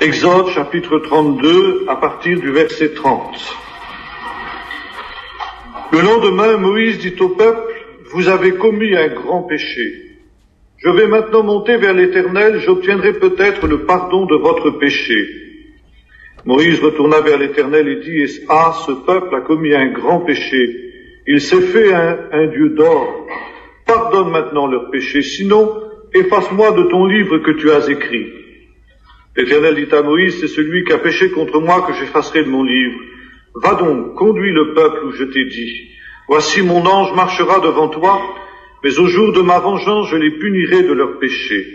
Exode chapitre 32 à partir du verset 30. Le lendemain, Moïse dit au peuple, « Vous avez commis un grand péché. Je vais maintenant monter vers l'Éternel, j'obtiendrai peut-être le pardon de votre péché. » Moïse retourna vers l'Éternel et dit, « Ah, ce peuple a commis un grand péché. Il s'est fait un dieu d'or. Pardonne maintenant leur péché, sinon efface-moi de ton livre que tu as écrit. » L'Éternel dit à Moïse, « C'est celui qui a péché contre moi que j'effacerai de mon livre. Va donc, conduis le peuple où je t'ai dit. Voici mon ange marchera devant toi, mais au jour de ma vengeance je les punirai de leurs péchés. »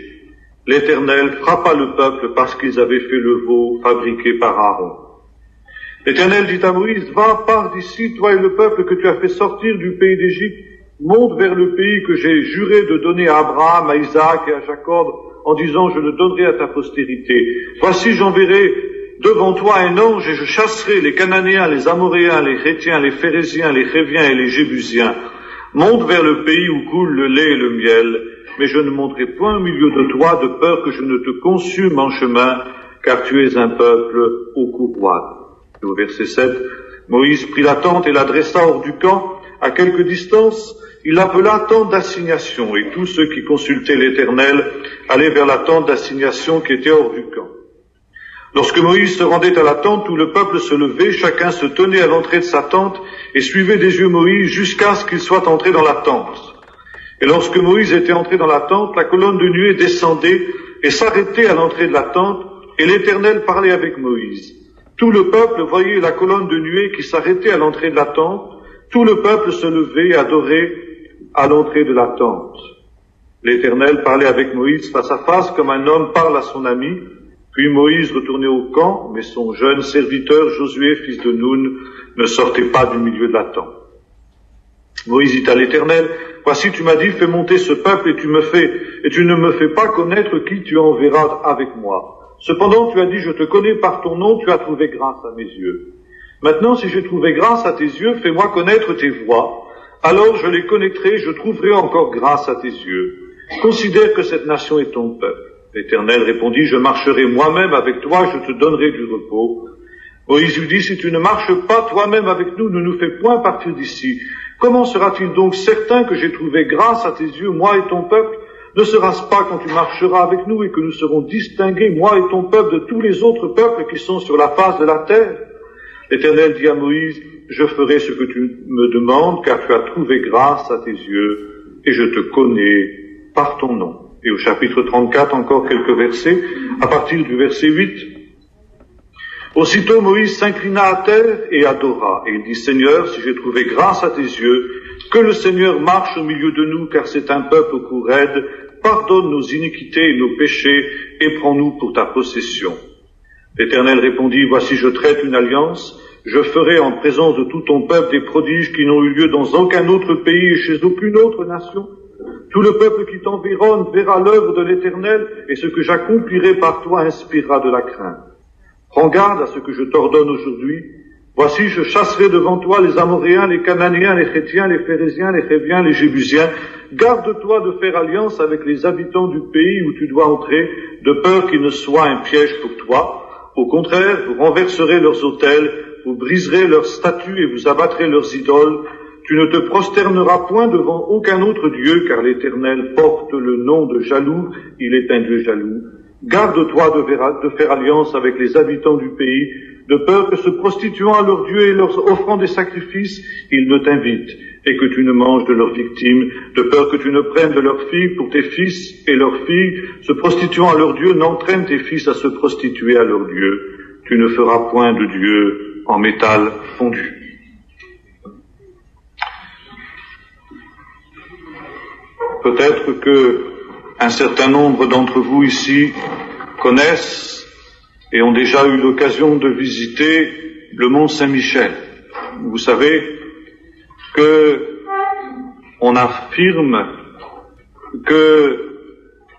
L'Éternel frappa le peuple parce qu'ils avaient fait le veau fabriqué par Aaron. L'Éternel dit à Moïse, « Va, pars d'ici, toi et le peuple que tu as fait sortir du pays d'Égypte, monte vers le pays que j'ai juré de donner à Abraham, à Isaac et à Jacob, en disant, je le donnerai à ta postérité. Voici, j'enverrai devant toi un ange et je chasserai les Cananéens, les Amoréens, les Hétiens, les Phéréziens, les Héviens et les Jébusiens. Monte vers le pays où coule le lait et le miel, mais je ne monterai point au milieu de toi de peur que je ne te consume en chemin, car tu es un peuple au courroie. » Et au verset 7, Moïse prit la tente et la dressa hors du camp, à quelque distance. Il l'appela tente d'assignation, et tous ceux qui consultaient l'Éternel allaient vers la tente d'assignation qui était hors du camp. Lorsque Moïse se rendait à la tente, tout le peuple se levait, chacun se tenait à l'entrée de sa tente et suivait des yeux Moïse jusqu'à ce qu'il soit entré dans la tente. Et lorsque Moïse était entré dans la tente, la colonne de nuée descendait et s'arrêtait à l'entrée de la tente, et l'Éternel parlait avec Moïse. Tout le peuple voyait la colonne de nuée qui s'arrêtait à l'entrée de la tente. Tout le peuple se levait et adorait à l'entrée de la tente. L'Éternel parlait avec Moïse face à face comme un homme parle à son ami. Puis Moïse retournait au camp, mais son jeune serviteur Josué, fils de Nun, ne sortait pas du milieu de la tente. Moïse dit à l'Éternel, « Voici, tu m'as dit, fais monter ce peuple et tu ne me fais pas connaître qui tu enverras avec moi. Cependant, tu as dit, je te connais par ton nom, tu as trouvé grâce à mes yeux. Maintenant, si j'ai trouvé grâce à tes yeux, fais-moi connaître tes voies. Alors je les connaîtrai, je trouverai encore grâce à tes yeux. Considère que cette nation est ton peuple. » L'Éternel répondit, « Je marcherai moi-même avec toi, je te donnerai du repos. » Moïse lui dit, « Si tu ne marches pas toi-même avec nous, ne nous fais point partir d'ici. Comment sera-t-il donc certain que j'ai trouvé grâce à tes yeux, moi et ton peuple? Ne sera-ce pas quand tu marcheras avec nous et que nous serons distingués, moi et ton peuple, de tous les autres peuples qui sont sur la face de la terre? » L'Éternel dit à Moïse, « Je ferai ce que tu me demandes, car tu as trouvé grâce à tes yeux, et je te connais par ton nom. » Et au chapitre 34, encore quelques versets, à partir du verset 8. Aussitôt Moïse s'inclina à terre et adora, et il dit, « Seigneur, si j'ai trouvé grâce à tes yeux, que le Seigneur marche au milieu de nous, car c'est un peuple au cou raide, pardonne nos iniquités et nos péchés, et prends-nous pour ta possession. » L'Éternel répondit, « Voici, je traite une alliance, je ferai en présence de tout ton peuple des prodiges qui n'ont eu lieu dans aucun autre pays et chez aucune autre nation. Tout le peuple qui t'environne verra l'œuvre de l'Éternel, et ce que j'accomplirai par toi inspirera de la crainte. Prends garde à ce que je t'ordonne aujourd'hui. Voici, je chasserai devant toi les Amoréens, les Cananéens, les Hétiens, les Phéréziens, les Héviens, les Jébusiens. Garde-toi de faire alliance avec les habitants du pays où tu dois entrer, de peur qu'il ne soit un piège pour toi. Au contraire, vous renverserez leurs autels, vous briserez leurs statues et vous abattrez leurs idoles. Tu ne te prosterneras point devant aucun autre Dieu, car l'Éternel porte le nom de jaloux, il est un Dieu jaloux. Garde-toi de faire alliance avec les habitants du pays, de peur que se prostituant à leurs dieux et leur offrant des sacrifices, ils ne t'invitent, et que tu ne manges de leurs victimes, de peur que tu ne prennes de leurs filles pour tes fils, et leurs filles, se prostituant à leurs dieux, n'entraînent tes fils à se prostituer à leurs dieux. Tu ne feras point de Dieu en métal fondu. Peut-être que un certain nombre d'entre vous ici connaissent et ont déjà eu l'occasion de visiter le mont Saint-Michel. Vous savez que on affirme que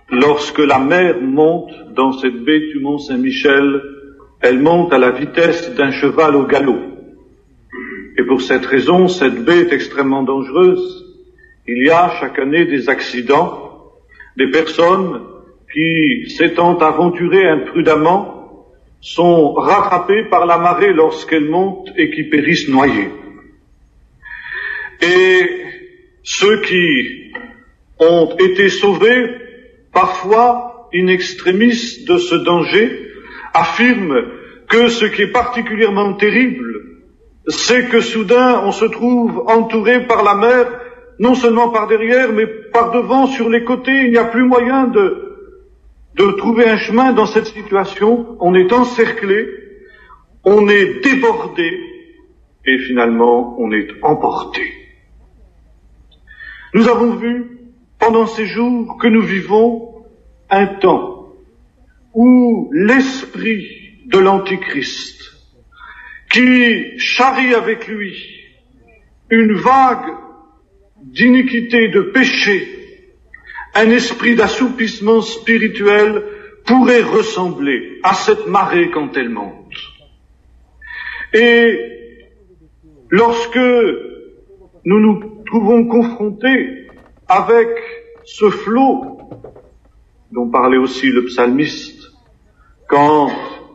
lorsque la mer monte dans cette baie du mont Saint-Michel, elle monte à la vitesse d'un cheval au galop. Et pour cette raison, cette baie est extrêmement dangereuse. Il y a chaque année des accidents, des personnes qui, s'étant aventurées imprudemment, sont rattrapés par la marée lorsqu'elle monte et qui périssent noyés. Et ceux qui ont été sauvés, parfois in extremis de ce danger, affirment que ce qui est particulièrement terrible, c'est que soudain on se trouve entouré par la mer, non seulement par derrière, mais par devant, sur les côtés. Il n'y a plus moyen de trouver un chemin dans cette situation. On est encerclé, on est débordé, et finalement on est emporté. Nous avons vu pendant ces jours que nous vivons un temps où l'esprit de l'Antichrist, qui charrie avec lui une vague d'iniquité, de péché, un esprit d'assoupissement spirituel, pourrait ressembler à cette marée quand elle monte. Et lorsque nous nous trouvons confrontés avec ce flot dont parlait aussi le psalmiste, quand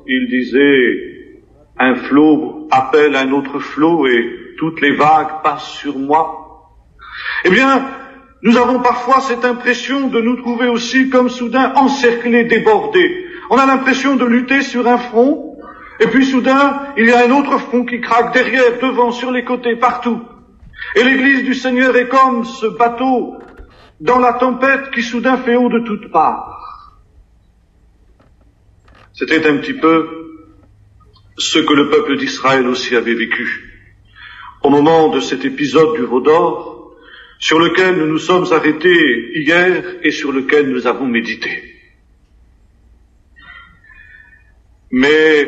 il disait « un flot appelle un autre flot et toutes les vagues passent sur moi », eh bien, nous avons parfois cette impression de nous trouver aussi comme soudain encerclés, débordés. On a l'impression de lutter sur un front, et puis soudain, il y a un autre front qui craque derrière, devant, sur les côtés, partout. Et l'Église du Seigneur est comme ce bateau dans la tempête qui soudain fait eau de toutes parts. C'était un petit peu ce que le peuple d'Israël aussi avait vécu au moment de cet épisode du veau d'or, sur lequel nous nous sommes arrêtés hier et sur lequel nous avons médité. Mais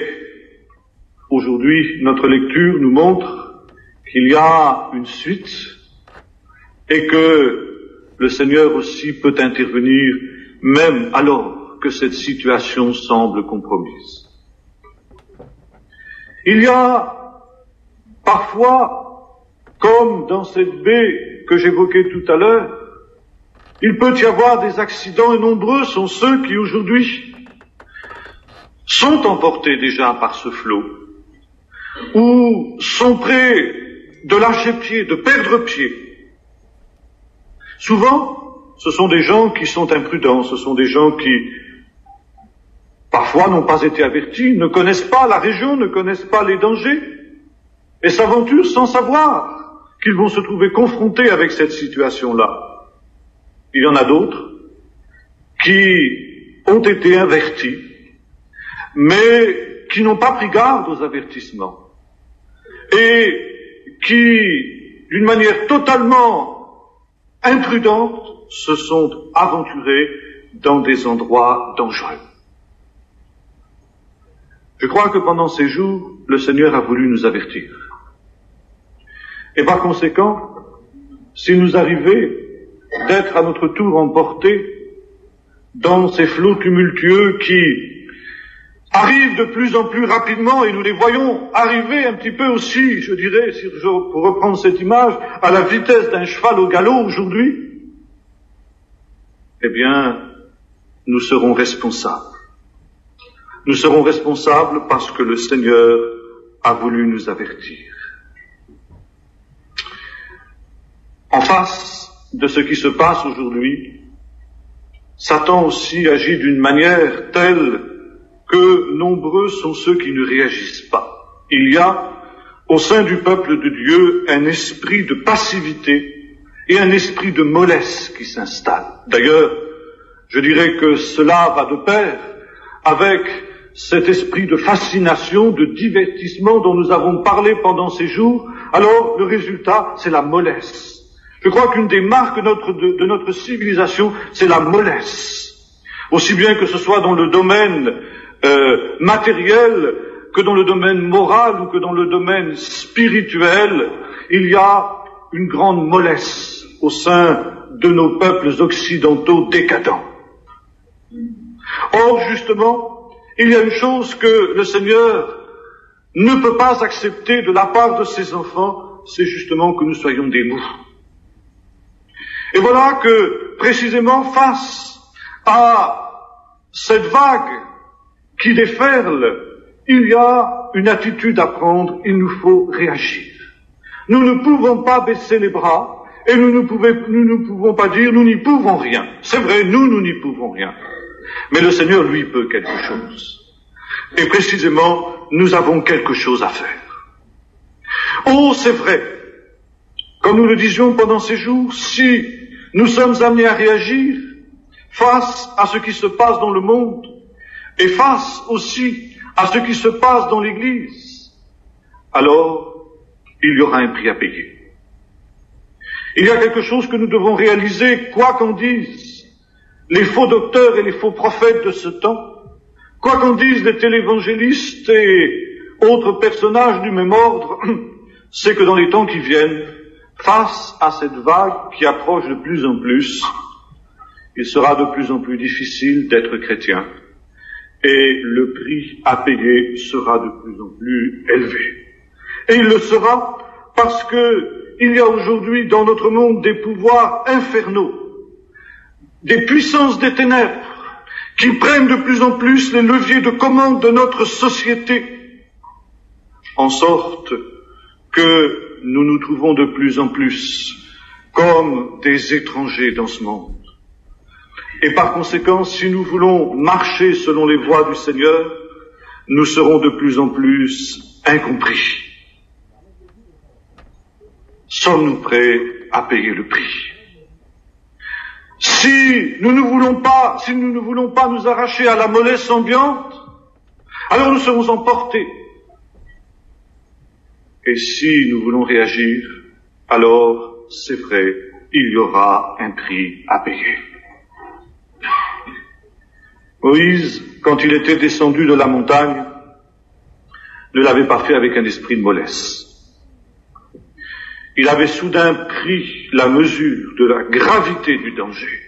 aujourd'hui, notre lecture nous montre qu'il y a une suite et que le Seigneur aussi peut intervenir même alors que cette situation semble compromise. Il y a parfois, comme dans cette baie que j'évoquais tout à l'heure, il peut y avoir des accidents, et nombreux sont ceux qui aujourd'hui sont emportés déjà par ce flot, ou sont près de lâcher pied, de perdre pied. Souvent, ce sont des gens qui sont imprudents, ce sont des gens qui, parfois, n'ont pas été avertis, ne connaissent pas la région, ne connaissent pas les dangers, et s'aventurent sans savoir qu'ils vont se trouver confrontés avec cette situation-là. Il y en a d'autres qui ont été avertis, mais qui n'ont pas pris garde aux avertissements, et qui, d'une manière totalement imprudentes, se sont aventurés dans des endroits dangereux. Je crois que pendant ces jours, le Seigneur a voulu nous avertir. Et par conséquent, s'il nous arrivait d'être à notre tour emportés dans ces flots tumultueux qui arrivent de plus en plus rapidement, et nous les voyons arriver un petit peu aussi, je dirais, pour reprendre cette image, à la vitesse d'un cheval au galop aujourd'hui, eh bien, nous serons responsables. Nous serons responsables parce que le Seigneur a voulu nous avertir. En face de ce qui se passe aujourd'hui, Satan aussi agit d'une manière telle que nombreux sont ceux qui ne réagissent pas. Il y a, au sein du peuple de Dieu, un esprit de passivité et un esprit de mollesse qui s'installe. D'ailleurs, je dirais que cela va de pair avec cet esprit de fascination, de divertissement dont nous avons parlé pendant ces jours. Alors, le résultat, c'est la mollesse. Je crois qu'une des marques de notre civilisation, c'est la mollesse. Aussi bien que ce soit dans le domaine matériel, que dans le domaine moral ou que dans le domaine spirituel, il y a une grande mollesse au sein de nos peuples occidentaux décadents. Or, justement, il y a une chose que le Seigneur ne peut pas accepter de la part de ses enfants, c'est justement que nous soyons des mous. Et voilà que, précisément, face à cette vague qui déferle il y a une attitude à prendre, il nous faut réagir. Nous ne pouvons pas baisser les bras et nous ne pouvons pas dire nous n'y pouvons rien. C'est vrai, nous n'y pouvons rien. Mais le Seigneur, lui, peut quelque chose. Et précisément, nous avons quelque chose à faire. Oh, c'est vrai, comme nous le disions pendant ces jours, si nous sommes amenés à réagir face à ce qui se passe dans le monde et face aussi à ce qui se passe dans l'Église, alors il y aura un prix à payer. Il y a quelque chose que nous devons réaliser, quoi qu'en disent les faux docteurs et les faux prophètes de ce temps, quoi qu'en disent les télévangélistes et autres personnages du même ordre, c'est que dans les temps qui viennent, face à cette vague qui approche de plus en plus, il sera de plus en plus difficile d'être chrétien et le prix à payer sera de plus en plus élevé. Et il le sera parce que il y a aujourd'hui dans notre monde des pouvoirs infernaux, des puissances des ténèbres qui prennent de plus en plus les leviers de commande de notre société, en sorte que nous nous trouvons de plus en plus comme des étrangers dans ce monde. Et par conséquent, si nous voulons marcher selon les voies du Seigneur, nous serons de plus en plus incompris. Sommes-nous prêts à payer le prix? Si nous ne voulons pas nous arracher à la mollesse ambiante, alors nous serons emportés. Et si nous voulons réagir, alors, c'est vrai, il y aura un prix à payer. Moïse, quand il était descendu de la montagne, ne l'avait pas fait avec un esprit de mollesse. Il avait soudain pris la mesure de la gravité du danger.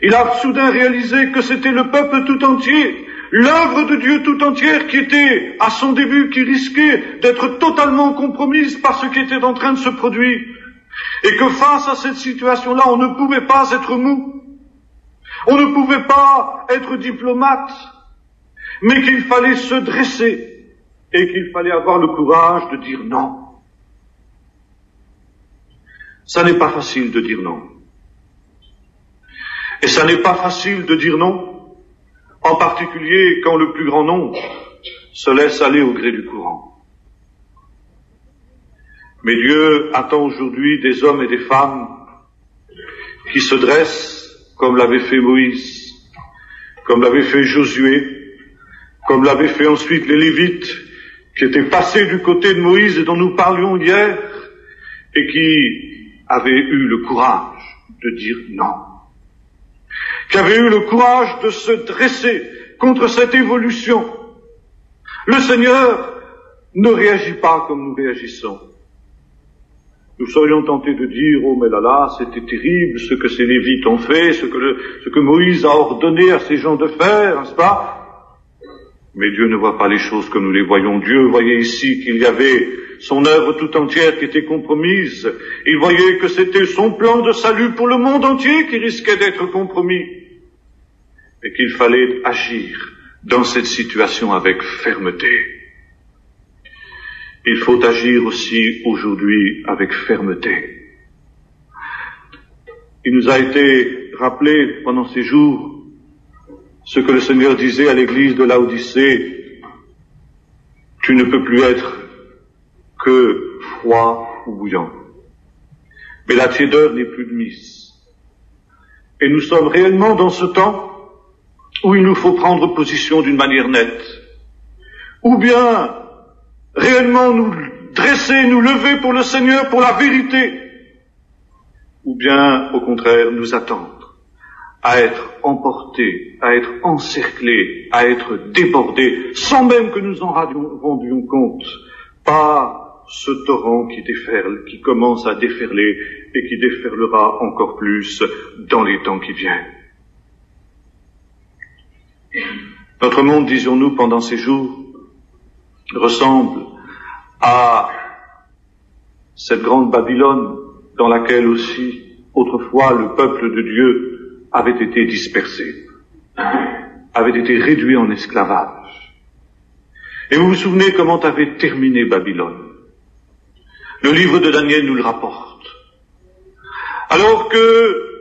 Il a soudain réalisé que c'était le peuple tout entier, l'œuvre de Dieu tout entière qui était, à son début, qui risquait d'être totalement compromise par ce qui était en train de se produire. Et que face à cette situation-là, on ne pouvait pas être mou. On ne pouvait pas être diplomate. Mais qu'il fallait se dresser. Et qu'il fallait avoir le courage de dire non. Ça n'est pas facile de dire non. Et ça n'est pas facile de dire non, en particulier quand le plus grand nombre se laisse aller au gré du courant. Mais Dieu attend aujourd'hui des hommes et des femmes qui se dressent comme l'avait fait Moïse, comme l'avait fait Josué, comme l'avaient fait ensuite les Lévites, qui étaient passés du côté de Moïse et dont nous parlions hier, et qui avaient eu le courage de dire non, qui avaient eu le courage de se dresser contre cette évolution. Le Seigneur ne réagit pas comme nous réagissons. Nous serions tentés de dire, oh mais là, c'était terrible ce que ces Lévites ont fait, ce que Moïse a ordonné à ces gens de faire, n'est-ce pas? Mais Dieu ne voit pas les choses comme nous les voyons. Dieu voyait ici qu'il y avait son œuvre tout entière qui était compromise. Il voyait que c'était son plan de salut pour le monde entier qui risquait d'être compromis. Et qu'il fallait agir dans cette situation avec fermeté. Il faut agir aussi aujourd'hui avec fermeté. Il nous a été rappelé pendant ces jours ce que le Seigneur disait à l'église de Laodicée: tu ne peux plus être que froid ou bouillant. Mais la tiédeur n'est plus de mise. Et nous sommes réellement dans ce temps où il nous faut prendre position d'une manière nette. Ou bien réellement nous dresser, nous lever pour le Seigneur, pour la vérité. Ou bien, au contraire, nous attendre à être emportés, à être encerclés, à être débordés, sans même que nous en rendions compte, par ce torrent qui déferle, qui commence à déferler et qui déferlera encore plus dans les temps qui viennent. Notre monde, disions-nous pendant ces jours, ressemble à cette grande Babylone dans laquelle aussi, autrefois, le peuple de Dieu avait été dispersé, avait été réduit en esclavage. Et vous vous souvenez comment avait terminé Babylone. Le livre de Daniel nous le rapporte. Alors que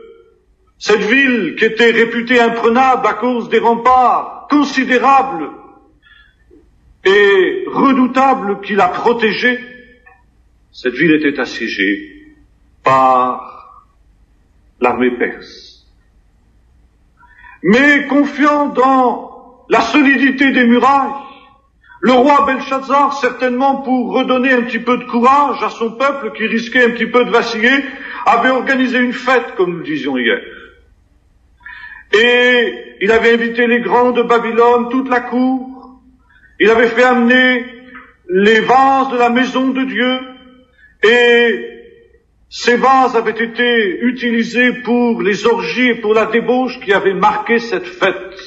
cette ville, qui était réputée imprenable à cause des remparts considérables et redoutables qui la protégeaient, cette ville était assiégée par l'armée perse. Mais confiant dans la solidité des murailles, le roi Belshazzar, certainement pour redonner un petit peu de courage à son peuple qui risquait un petit peu de vaciller, avait organisé une fête, comme nous le disions hier. Et il avait invité les grands de Babylone, toute la cour. Il avait fait amener les vases de la maison de Dieu. Et ces vases avaient été utilisés pour les orgies et pour la débauche qui avait marqué cette fête.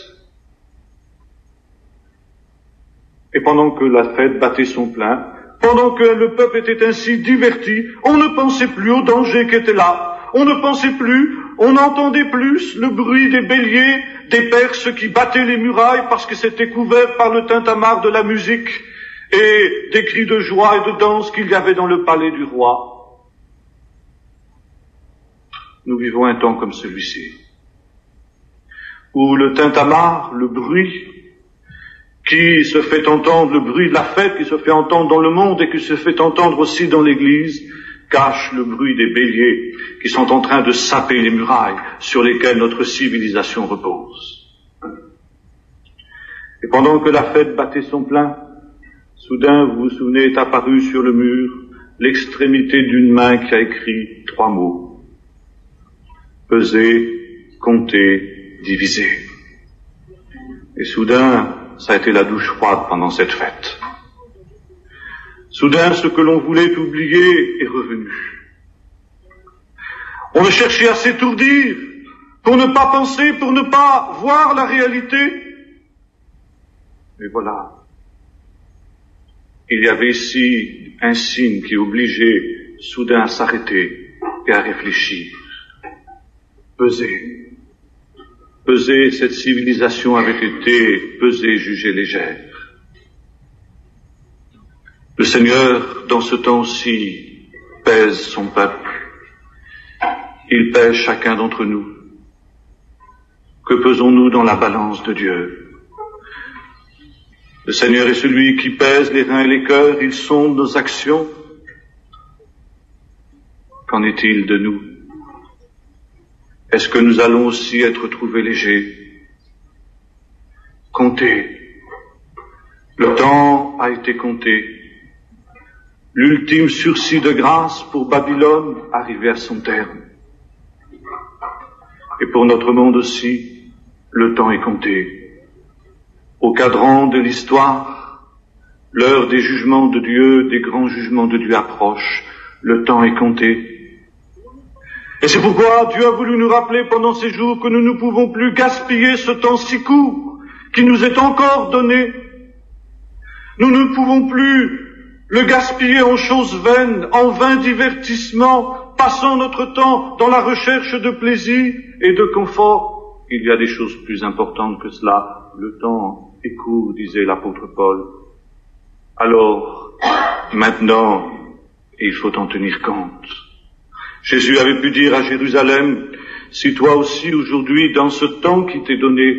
Et pendant que la fête battait son plein, pendant que le peuple était ainsi diverti, on ne pensait plus au danger qui était là. On ne pensait plus, on n'entendait plus le bruit des béliers, des Perses qui battaient les murailles parce que c'était couvert par le tintamarre de la musique et des cris de joie et de danse qu'il y avait dans le palais du roi. Nous vivons un temps comme celui-ci, où le tintamarre, le bruit qui se fait entendre, le bruit de la fête qui se fait entendre dans le monde et qui se fait entendre aussi dans l'église, cache le bruit des béliers qui sont en train de saper les murailles sur lesquelles notre civilisation repose. Et pendant que la fête battait son plein, soudain, vous vous souvenez, est apparue sur le mur l'extrémité d'une main qui a écrit 3 mots. Peser, compter, diviser. Et soudain, ça a été la douche froide pendant cette fête. Soudain, ce que l'on voulait oublier est revenu. On a cherché à s'étourdir pour ne pas penser, pour ne pas voir la réalité. Et voilà. Il y avait ici un signe qui obligeait soudain à s'arrêter et à réfléchir. Peser. Peser, cette civilisation avait été pesée, jugée légère. Le Seigneur, dans ce temps-ci, pèse son peuple. Il pèse chacun d'entre nous. Que pesons-nous dans la balance de Dieu? Le Seigneur est celui qui pèse les reins et les cœurs, il sonde nos actions. Qu'en est-il de nous? Est-ce que nous allons aussi être trouvés légers? Comptez. Le temps a été compté. L'ultime sursis de grâce pour Babylone arrivait à son terme. Et pour notre monde aussi, le temps est compté. Au cadran de l'histoire, l'heure des jugements de Dieu, des grands jugements de Dieu approche. Le temps est compté. Et c'est pourquoi Dieu a voulu nous rappeler pendant ces jours que nous ne pouvons plus gaspiller ce temps si court qui nous est encore donné. Nous ne pouvons plus le gaspiller en choses vaines, en vains divertissements, passant notre temps dans la recherche de plaisir et de confort. Il y a des choses plus importantes que cela. Le temps est court, disait l'apôtre Paul. Alors, maintenant, il faut en tenir compte. Jésus avait pu dire à Jérusalem, si toi aussi aujourd'hui, dans ce temps qui t'est donné,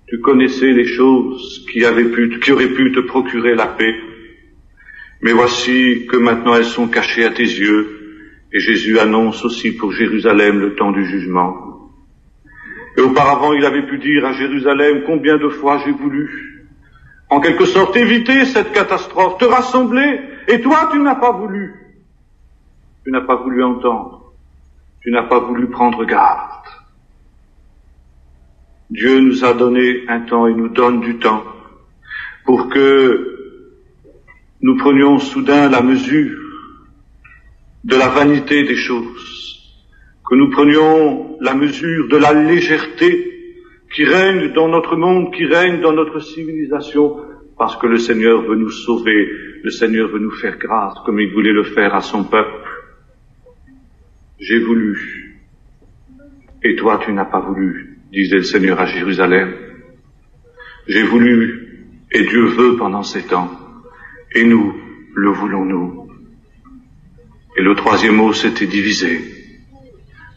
tu connaissais les choses qui auraient pu te procurer la paix, mais voici que maintenant elles sont cachées à tes yeux, et Jésus annonce aussi pour Jérusalem le temps du jugement. Et auparavant, il avait pu dire à Jérusalem, combien de fois j'ai voulu, en quelque sorte, éviter cette catastrophe, te rassembler, et toi, tu n'as pas voulu. Tu n'as pas voulu entendre. Tu n'as pas voulu prendre garde. Dieu nous a donné un temps et nous donne du temps pour que nous prenions soudain la mesure de la vanité des choses, que nous prenions la mesure de la légèreté qui règne dans notre monde, qui règne dans notre civilisation, parce que le Seigneur veut nous sauver, le Seigneur veut nous faire grâce comme il voulait le faire à son peuple. J'ai voulu, et toi tu n'as pas voulu, disait le Seigneur à Jérusalem. J'ai voulu, Et Dieu veut pendant ces temps. Et nous, le voulons-nous? Et le troisième mot, c'était divisé.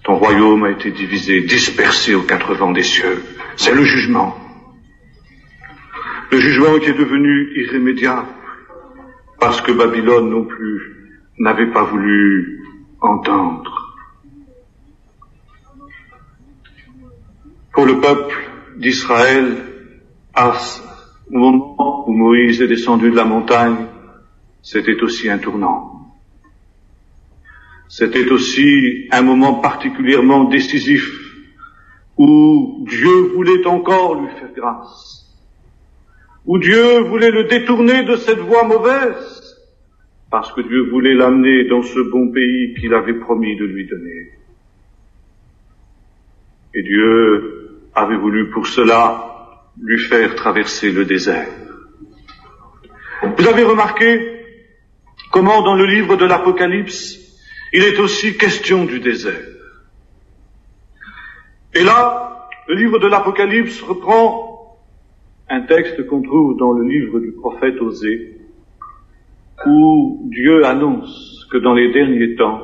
Ton royaume a été divisé, dispersé aux quatre vents des cieux. C'est le jugement. Le jugement qui est devenu irrémédiable, parce que Babylone non plus n'avait pas voulu entendre. Pour le peuple d'Israël, au moment où Moïse est descendu de la montagne, c'était aussi un tournant. C'était aussi un moment particulièrement décisif où Dieu voulait encore lui faire grâce, où Dieu voulait le détourner de cette voie mauvaise, parce que Dieu voulait l'amener dans ce bon pays qu'il avait promis de lui donner. Et Dieu avait voulu pour cela lui faire traverser le désert. Vous avez remarqué comment dans le livre de l'Apocalypse, il est aussi question du désert. Et là, le livre de l'Apocalypse reprend un texte qu'on trouve dans le livre du prophète Osée, où Dieu annonce que dans les derniers temps,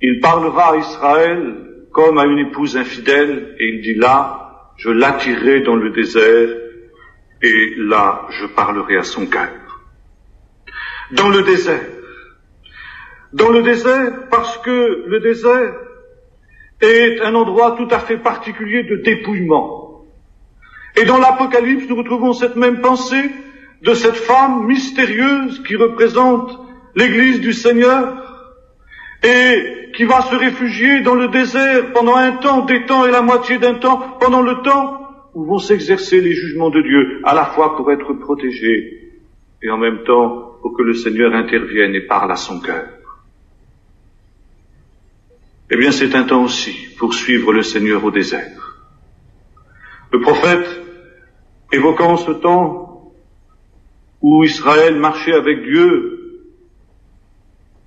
il parlera à Israël comme à une épouse infidèle, et il dit là, je l'attirerai dans le désert, et là, je parlerai à son cœur. Dans le désert. Dans le désert, parce que le désert est un endroit tout à fait particulier de dépouillement. Et dans l'Apocalypse, nous retrouvons cette même pensée de cette femme mystérieuse qui représente l'Église du Seigneur et qui va se réfugier dans le désert pendant un temps, des temps et la moitié d'un temps, pendant le temps où vont s'exercer les jugements de Dieu, à la fois pour être protégée et en même temps pour que le Seigneur intervienne et parle à son cœur. Eh bien, c'est un temps aussi pour suivre le Seigneur au désert. Le prophète, évoquant ce temps où Israël marchait avec Dieu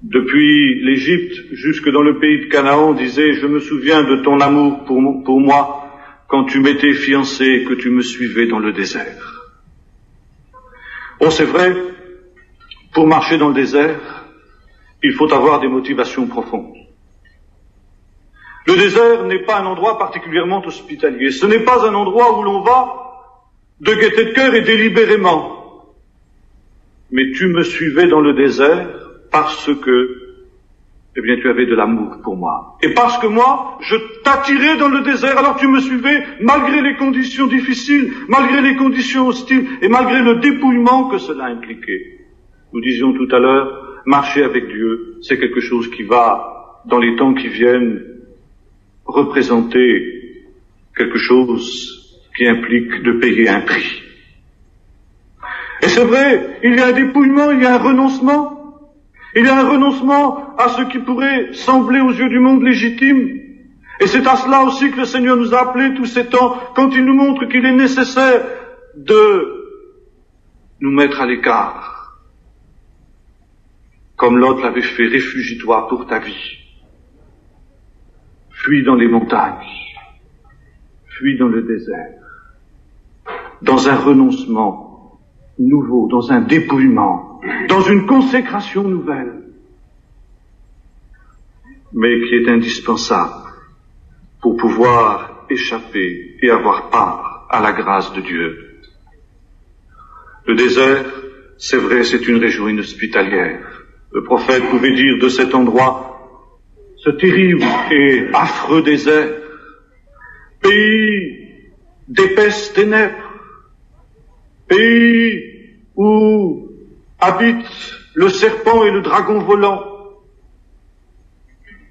depuis l'Égypte jusque dans le pays de Canaan, disait « Je me souviens de ton amour pour moi quand tu m'étais fiancé et que tu me suivais dans le désert. » Oh, c'est vrai, pour marcher dans le désert, il faut avoir des motivations profondes. Le désert n'est pas un endroit particulièrement hospitalier. Ce n'est pas un endroit où l'on va de gaieté de cœur et délibérément. Mais tu me suivais dans le désert parce que, eh bien, tu avais de l'amour pour moi. Et parce que moi, je t'attirais dans le désert, alors tu me suivais malgré les conditions difficiles, malgré les conditions hostiles et malgré le dépouillement que cela impliquait. Nous disions tout à l'heure, marcher avec Dieu, c'est quelque chose qui va, dans les temps qui viennent, représenter quelque chose qui implique de payer un prix. Et c'est vrai, il y a un dépouillement, il y a un renoncement. Il y a un renoncement à ce qui pourrait sembler aux yeux du monde légitime. Et c'est à cela aussi que le Seigneur nous a appelés tous ces temps, quand il nous montre qu'il est nécessaire de nous mettre à l'écart. Comme Lot l'avait fait, réfugie-toi pour ta vie. Fuis dans les montagnes, fuis dans le désert, dans un renoncement nouveau, dans un dépouillement, dans une consécration nouvelle, mais qui est indispensable pour pouvoir échapper et avoir part à la grâce de Dieu. Le désert, c'est vrai, c'est une région inhospitalière. Le prophète pouvait dire de cet endroit, ce terrible et affreux désert, pays d'épaisses ténèbres, pays où habitent le serpent et le dragon volant,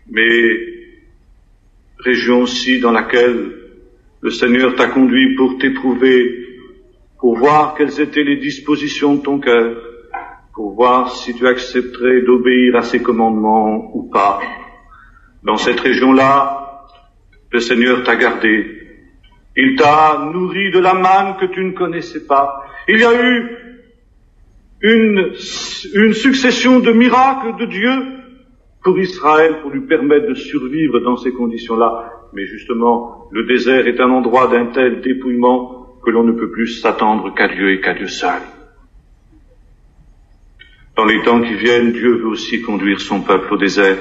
mais région aussi dans laquelle le Seigneur t'a conduit pour t'éprouver, pour voir quelles étaient les dispositions de ton cœur, pour voir si tu accepterais d'obéir à ses commandements ou pas. Dans cette région-là, le Seigneur t'a gardé. Il t'a nourri de la manne que tu ne connaissais pas. Il y a eu une succession de miracles de Dieu pour Israël, pour lui permettre de survivre dans ces conditions-là. Mais justement, le désert est un endroit d'un tel dépouillement que l'on ne peut plus s'attendre qu'à Dieu et qu'à Dieu seul. Dans les temps qui viennent, Dieu veut aussi conduire son peuple au désert.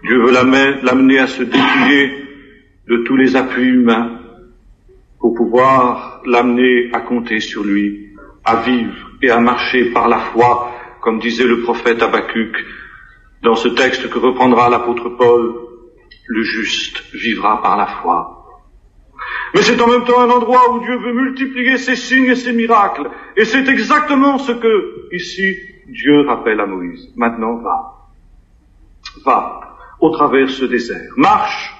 Dieu veut l'amener à se dépouiller de tous les appuis humains pour pouvoir l'amener à compter sur lui, à vivre et à marcher par la foi, comme disait le prophète Habakkuk dans ce texte que reprendra l'apôtre Paul, le juste vivra par la foi. Mais c'est en même temps un endroit où Dieu veut multiplier ses signes et ses miracles. Et c'est exactement ce que, ici, Dieu rappelle à Moïse. Maintenant, va, au travers ce désert, marche.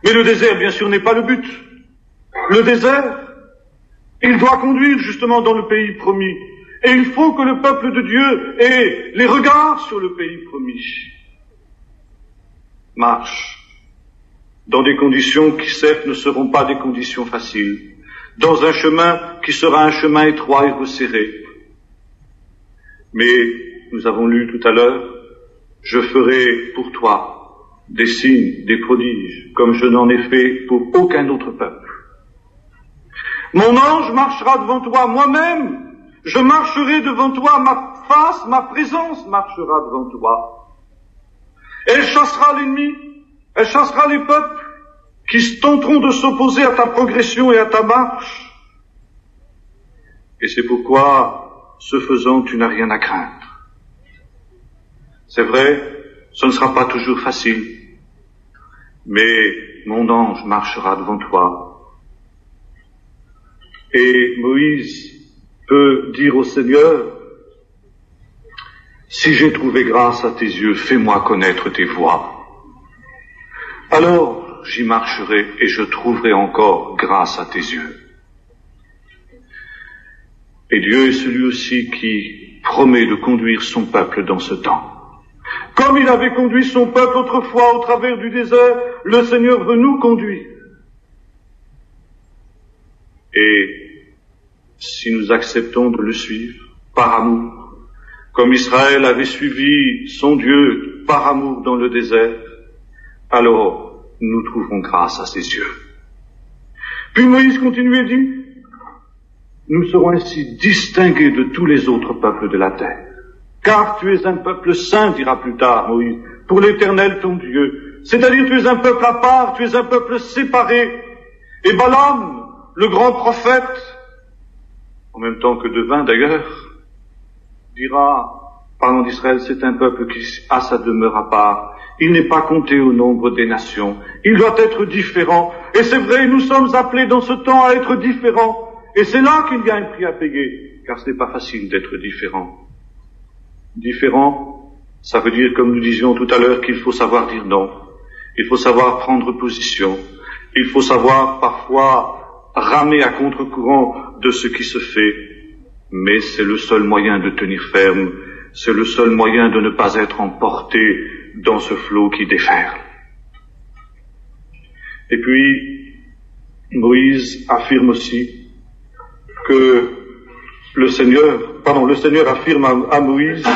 Mais le désert, bien sûr, n'est pas le but. Le désert, il doit conduire justement dans le pays promis. Et il faut que le peuple de Dieu ait les regards sur le pays promis. Marche. Dans des conditions qui certes ne seront pas des conditions faciles, dans un chemin qui sera un chemin étroit et resserré. Mais nous avons lu tout à l'heure, je ferai pour toi des signes, des prodiges, comme je n'en ai fait pour aucun autre peuple. Mon ange marchera devant toi, moi-même, je marcherai devant toi, ma face, ma présence marchera devant toi. Elle chassera l'ennemi, elle chassera les peuples qui tenteront de s'opposer à ta progression et à ta marche. Et c'est pourquoi, ce faisant, tu n'as rien à craindre. C'est vrai, ce ne sera pas toujours facile, mais mon ange marchera devant toi. Et Moïse peut dire au Seigneur, si j'ai trouvé grâce à tes yeux, fais-moi connaître tes voies. Alors j'y marcherai et je trouverai encore grâce à tes yeux. Et Dieu est celui aussi qui promet de conduire son peuple dans ce temps. Comme il avait conduit son peuple autrefois au travers du désert, le Seigneur veut nous conduire. Et si nous acceptons de le suivre par amour, comme Israël avait suivi son Dieu par amour dans le désert, alors nous trouverons grâce à ses yeux. Puis Moïse continue et dit, nous serons ainsi distingués de tous les autres peuples de la terre. Car tu es un peuple saint, dira plus tard Moïse, pour l'Éternel ton Dieu. C'est-à-dire tu es un peuple à part, tu es un peuple séparé. Et Balaam, le grand prophète, en même temps que devin d'ailleurs, dira, parlant d'Israël, c'est un peuple qui a sa demeure à part. Il n'est pas compté au nombre des nations. Il doit être différent. Et c'est vrai, nous sommes appelés dans ce temps à être différents. Et c'est là qu'il y a un prix à payer, car ce n'est pas facile d'être différent. Différent, ça veut dire, comme nous disions tout à l'heure, qu'il faut savoir dire non. Il faut savoir prendre position. Il faut savoir parfois ramer à contre-courant de ce qui se fait. Mais c'est le seul moyen de tenir ferme. C'est le seul moyen de ne pas être emporté dans ce flot qui déferle. Et puis, Moïse affirme aussi que le Seigneur affirme à Moïse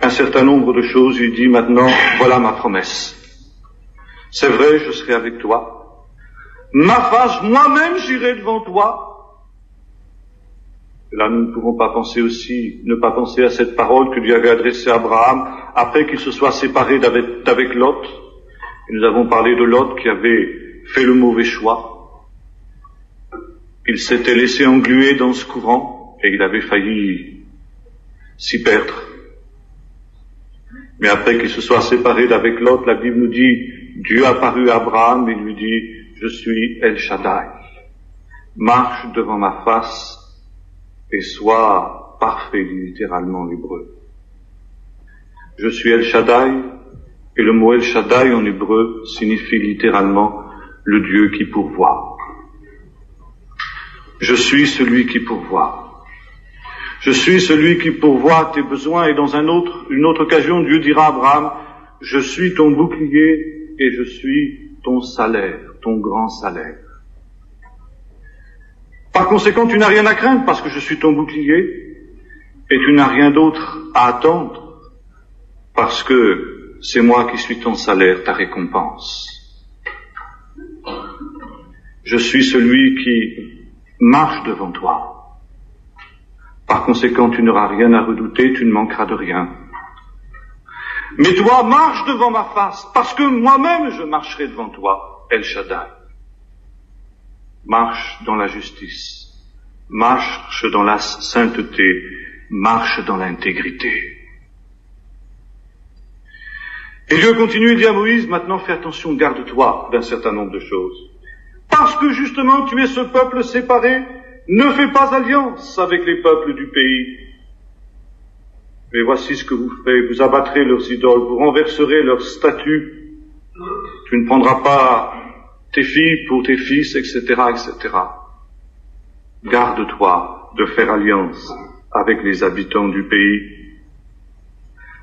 un certain nombre de choses. Il dit maintenant, voilà ma promesse. C'est vrai, je serai avec toi. Ma face, moi-même, j'irai devant toi. Et là, nous ne pouvons pas ne pas penser à cette parole que Dieu avait adressée à Abraham après qu'il se soit séparé d'avec Lot. Et nous avons parlé de Lot qui avait fait le mauvais choix. Il s'était laissé engluer dans ce courant et il avait failli s'y perdre. Mais après qu'il se soit séparé d'avec Lot, la Bible nous dit, Dieu apparut à Abraham et lui dit, je suis El Shaddai. Marche devant ma face et sois parfait, dit littéralement l'hébreu. Je suis El Shaddai, et le mot El Shaddai en hébreu signifie littéralement le Dieu qui pourvoit. Je suis celui qui pourvoit. Je suis celui qui pourvoit tes besoins. Et dans une autre occasion, Dieu dira à Abraham, je suis ton bouclier et je suis ton salaire, ton grand salaire. Par conséquent, tu n'as rien à craindre parce que je suis ton bouclier et tu n'as rien d'autre à attendre parce que c'est moi qui suis ton salaire, ta récompense. Je suis celui qui marche devant toi. Par conséquent, tu n'auras rien à redouter, tu ne manqueras de rien. Mais toi, marche devant ma face, parce que moi-même je marcherai devant toi, El Shaddai. Marche dans la justice, marche dans la sainteté, marche dans l'intégrité. Et Dieu continue et dit à Moïse, maintenant fais attention, garde-toi d'un certain nombre de choses. Parce que justement tu es ce peuple séparé, ne fais pas alliance avec les peuples du pays. Mais voici ce que vous ferez, vous abattrez leurs idoles, vous renverserez leurs statues, tu ne prendras pas tes filles pour tes fils, etc., etc. Garde-toi de faire alliance avec les habitants du pays.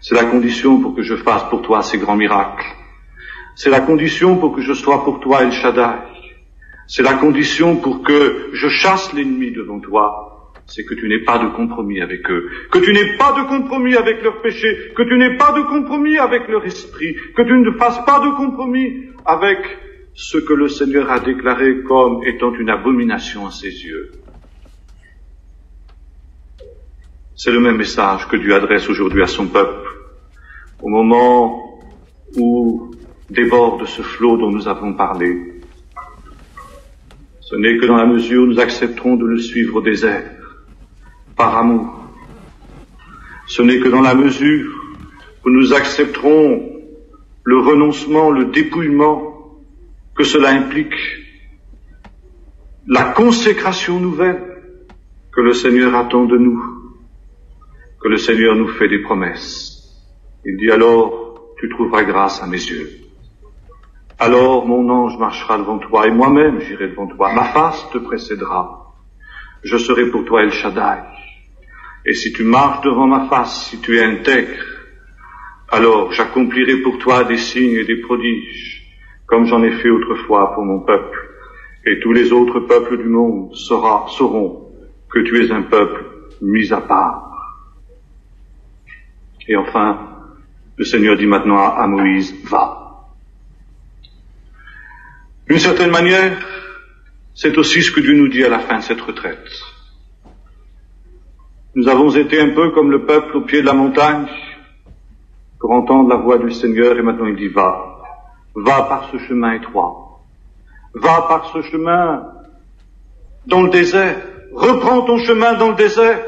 C'est la condition pour que je fasse pour toi ces grands miracles. C'est la condition pour que je sois pour toi El Shaddai. C'est la condition pour que je chasse l'ennemi devant toi. C'est que tu n'aies pas de compromis avec eux, que tu n'aies pas de compromis avec leurs péchés, que tu n'aies pas de compromis avec leur esprit, que tu ne fasses pas de compromis avec ce que le Seigneur a déclaré comme étant une abomination à ses yeux. C'est le même message que Dieu adresse aujourd'hui à son peuple, au moment où déborde ce flot dont nous avons parlé. Ce n'est que dans la mesure où nous accepterons de le suivre au désert, par amour. Ce n'est que dans la mesure où nous accepterons le renoncement, le dépouillement que cela implique, la consécration nouvelle que le Seigneur attend de nous, que le Seigneur nous fait des promesses. Il dit alors, tu trouveras grâce à mes yeux. Alors mon ange marchera devant toi et moi-même j'irai devant toi. Ma face te précédera. Je serai pour toi El Shaddai. Et si tu marches devant ma face, si tu es intègre, alors j'accomplirai pour toi des signes et des prodiges, comme j'en ai fait autrefois pour mon peuple. Et tous les autres peuples du monde sauront que tu es un peuple mis à part. Et enfin, le Seigneur dit maintenant à Moïse, va. D'une certaine manière, c'est aussi ce que Dieu nous dit à la fin de cette retraite. Nous avons été un peu comme le peuple au pied de la montagne pour entendre la voix du Seigneur et maintenant il dit va. Va par ce chemin étroit. Va par ce chemin dans le désert. Reprends ton chemin dans le désert.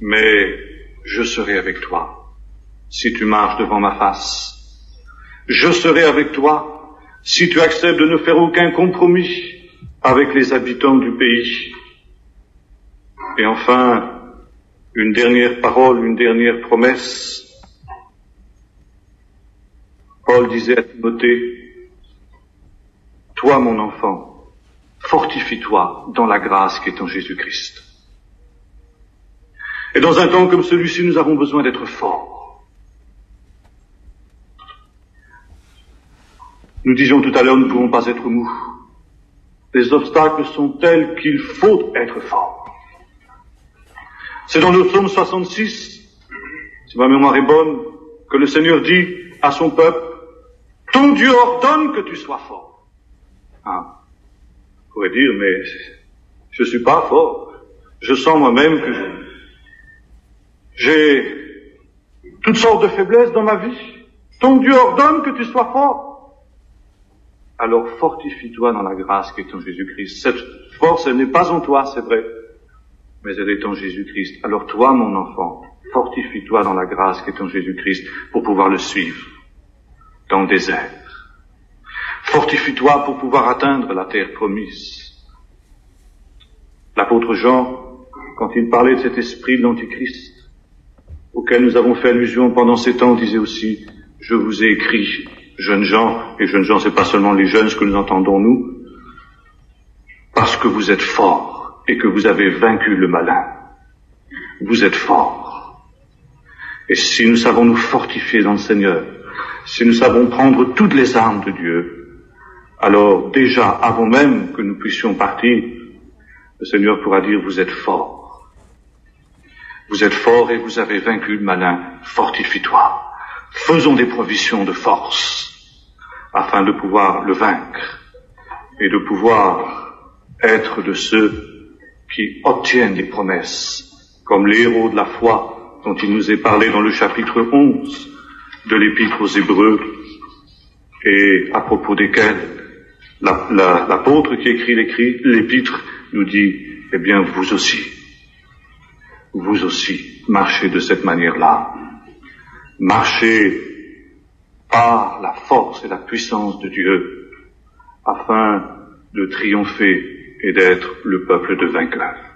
Mais je serai avec toi si tu marches devant ma face. Je serai avec toi si tu acceptes de ne faire aucun compromis avec les habitants du pays. Et enfin, une dernière parole, une dernière promesse. Paul disait à Timothée, toi mon enfant, fortifie-toi dans la grâce qui est en Jésus-Christ. Et dans un temps comme celui-ci, nous avons besoin d'être forts. Nous disions tout à l'heure, nous ne pouvons pas être mous. Les obstacles sont tels qu'il faut être fort. C'est dans le psaume 66, si ma mémoire est bonne, que le Seigneur dit à son peuple, ton Dieu ordonne que tu sois fort. Ah, on pourrait dire, mais je suis pas fort. Je sens moi-même que j'ai toutes sortes de faiblesses dans ma vie. Ton Dieu ordonne que tu sois fort. Alors fortifie-toi dans la grâce qui est en Jésus-Christ. Cette force, elle n'est pas en toi, c'est vrai, mais elle est en Jésus-Christ. Alors toi, mon enfant, fortifie-toi dans la grâce qui est en Jésus-Christ pour pouvoir le suivre dans le désert. Fortifie-toi pour pouvoir atteindre la terre promise. L'apôtre Jean, quand il parlait de cet esprit de l'Antichrist, auquel nous avons fait allusion pendant ces temps, disait aussi, je vous ai écrit, jeunes gens, et jeunes gens, c'est pas seulement les jeunes, ce que nous entendons nous, parce que vous êtes forts et que vous avez vaincu le malin. Vous êtes forts. Et si nous savons nous fortifier dans le Seigneur, si nous savons prendre toutes les armes de Dieu, alors déjà, avant même que nous puissions partir, le Seigneur pourra dire, vous êtes forts. Vous êtes forts et vous avez vaincu le malin. Fortifie-toi. Faisons des provisions de force afin de pouvoir le vaincre et de pouvoir être de ceux qui obtiennent les promesses, comme les héros de la foi dont il nous est parlé dans le chapitre 11 de l'Épître aux Hébreux, et à propos desquels l'apôtre qui écrit l'Épître nous dit, eh bien vous aussi, marchez de cette manière-là. Marchez par la force et la puissance de Dieu, afin de triompher et d'être le peuple de vainqueurs.